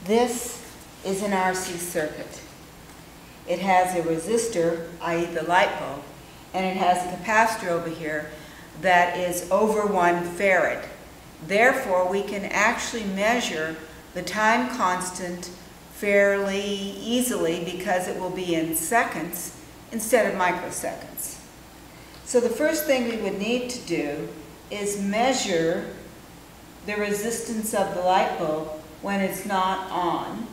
This is an RC circuit. It has a resistor, i.e. the light bulb, and it has a capacitor over here that is over 1 farad. Therefore, we can actually measure the time constant fairly easily because it will be in seconds instead of microseconds. So the first thing we would need to do is measure the resistance of the light bulb when it's not on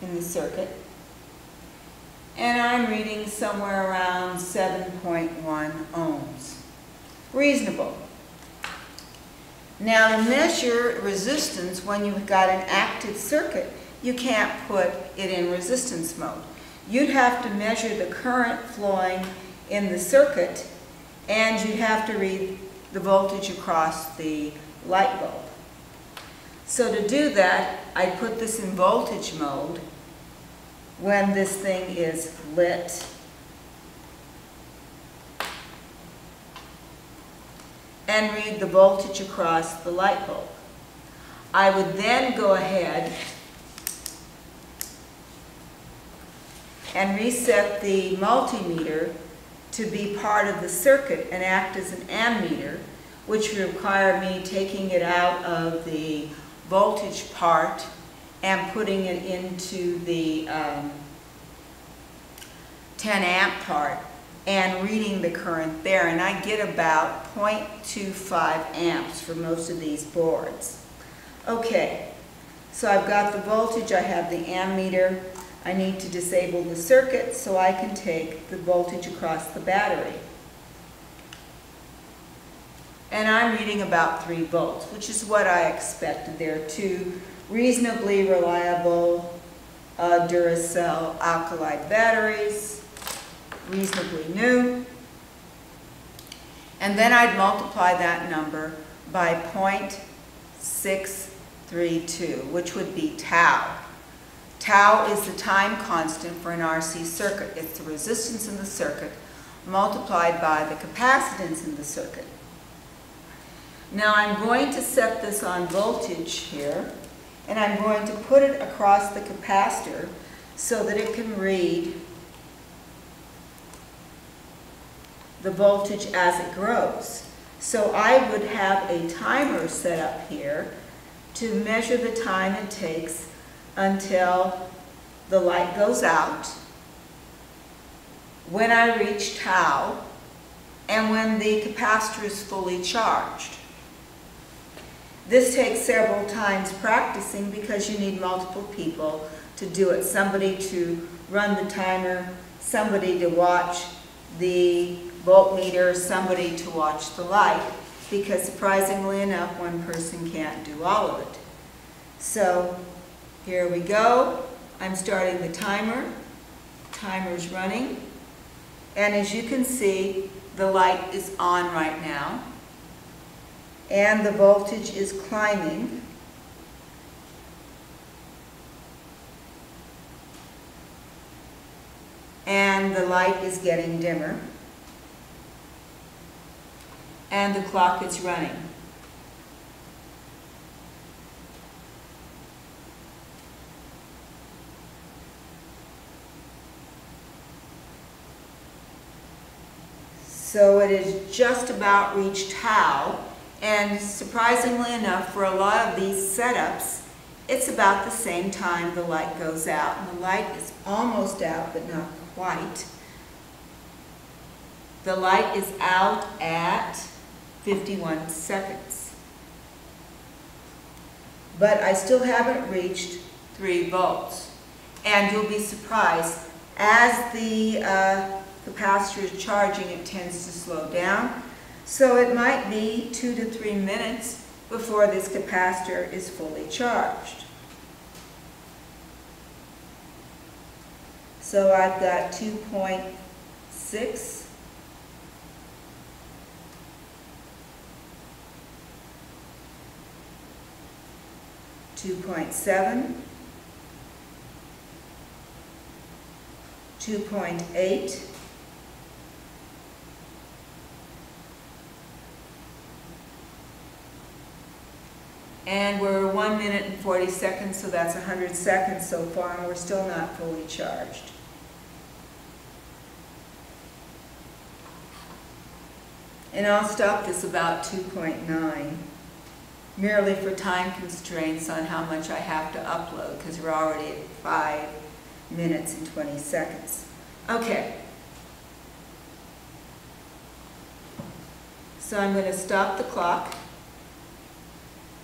in the circuit. And I'm reading somewhere around 7.1 ohms. Reasonable. Now to measure resistance when you've got an active circuit, you can't put it in resistance mode. You'd have to measure the current flowing in the circuit, and you'd have to read the voltage across the light bulb. So to do that, I put this in voltage mode when this thing is lit. And read the voltage across the light bulb. I would then go ahead and reset the multimeter to be part of the circuit and act as an ammeter, which would require me taking it out of the voltage part and putting it into the 10 amp part and reading the current there, and I get about 0.25 amps for most of these boards. Okay, so I've got the voltage, I have the ammeter. I need to disable the circuit so I can take the voltage across the battery. And I'm reading about 3 volts, which is what I expected. There are 2 reasonably reliable Duracell alkali batteries, reasonably new. And then I'd multiply that number by 0.632, which would be tau. Tau is the time constant for an RC circuit. It's the resistance in the circuit multiplied by the capacitance in the circuit. Now I'm going to set this on voltage here, and I'm going to put it across the capacitor so that it can read the voltage as it grows. So I would have a timer set up here to measure the time it takes until the light goes out, when I reach tau, and when the capacitor is fully charged. This takes several times practicing because you need multiple people to do it. Somebody to run the timer, somebody to watch the voltmeter, somebody to watch the light, because surprisingly enough, one person can't do all of it. So here we go. I'm starting the timer. Timer's running. And as you can see, the light is on right now. And the voltage is climbing. And the light is getting dimmer. And the clock is running. So it is just about reached tau, and surprisingly enough, for a lot of these setups, it's about the same time the light goes out. And the light is almost out, but not quite. The light is out at 51 seconds. But I still haven't reached 3 volts. And you'll be surprised, as the capacitor is charging, it tends to slow down. So it might be 2 to 3 minutes before this capacitor is fully charged. So I've got 2.6. 2.7, 2.8, And we're 1 minute and 40 seconds, so that's 100 seconds so far, and we're still not fully charged. And I'll stop this about 2.9, merely for time constraints on how much I have to upload, because we're already at 5 minutes and 20 seconds. Okay. So I'm going to stop the clock.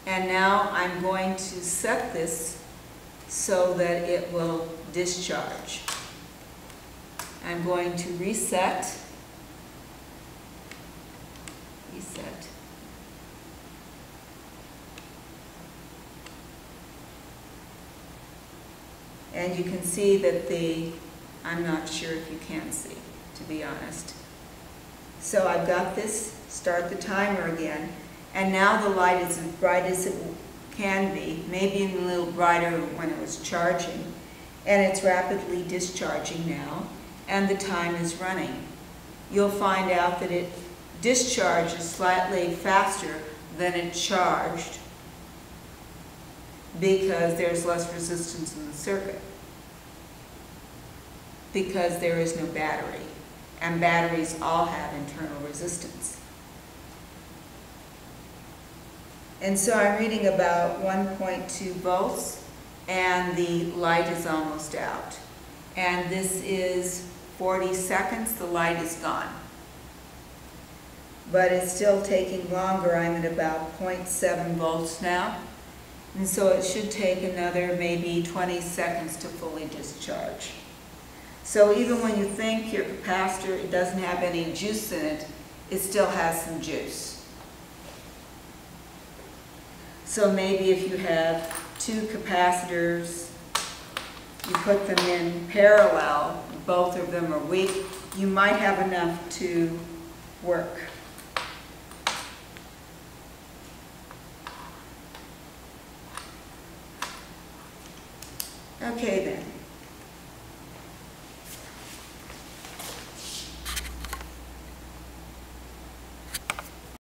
And now I'm going to set this so that it will discharge. I'm going to reset. Reset. And you can see that I'm not sure if you can see, to be honest. So I've got this, start the timer again. And now the light is as bright as it can be, maybe even a little brighter when it was charging. And it's rapidly discharging now, and the time is running. You'll find out that it discharges slightly faster than it charged because there's less resistance in the circuit, because there is no battery, and batteries all have internal resistance. And so I'm reading about 1.2 volts, and the light is almost out. And this is 40 seconds, the light is gone. But it's still taking longer. I'm at about 0.7 volts now. And so it should take another maybe 20 seconds to fully discharge. So even when you think your capacitor, it doesn't have any juice in it, it still has some juice. So maybe if you have two capacitors, you put them in parallel, both of them are weak, you might have enough to work. Okay then.